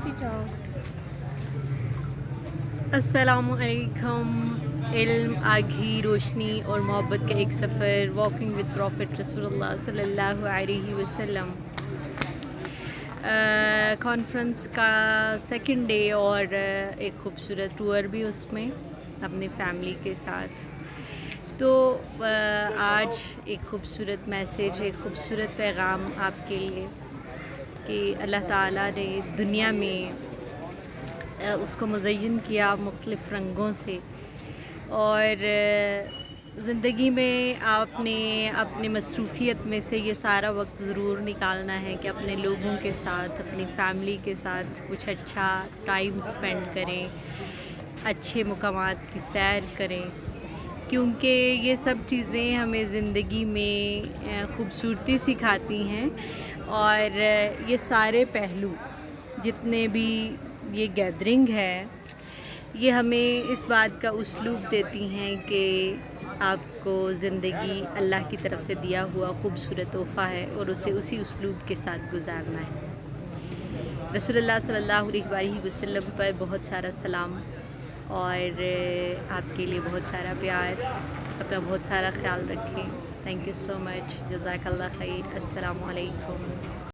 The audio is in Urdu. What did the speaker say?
جاتی جاؤ. السلام علیکم. علم، آگہی، روشنی اور محبت کا ایک سفر، واکنگ ود پروفٹ رسول اللہ صلی اللہ علیہ وسلم. کانفرنس کا سیکنڈ ڈے اور ایک خوبصورت ٹور بھی اس میں اپنی فیملی کے ساتھ. تو آج ایک خوبصورت میسیج، ایک خوبصورت پیغام آپ کے لیے کہ اللہ تعالیٰ نے دنیا میں اس کو مزین کیا مختلف رنگوں سے، اور زندگی میں آپ نے اپنی مصروفیت میں سے یہ سارا وقت ضرور نکالنا ہے کہ اپنے لوگوں کے ساتھ، اپنی فیملی کے ساتھ کچھ اچھا ٹائم اسپینڈ کریں، اچھے مقامات کی سیر کریں، کیونکہ یہ سب چیزیں ہمیں زندگی میں خوبصورتی سکھاتی ہیں. اور یہ سارے پہلو جتنے بھی یہ گیدرنگ ہے، یہ ہمیں اس بات کا اسلوب دیتی ہیں کہ آپ کو زندگی اللہ کی طرف سے دیا ہوا خوبصورت تحفہ ہے اور اسے اسی اسلوب کے ساتھ گزارنا ہے. رسول اللہ صلی اللہ علیہ وسلم پر بہت سارا سلام، اور آپ کے لیے بہت سارا پیار. اپنا بہت سارا خیال رکھیں. تھینک یو سو مچ. جزاک اللہ خیر. السلام علیکم.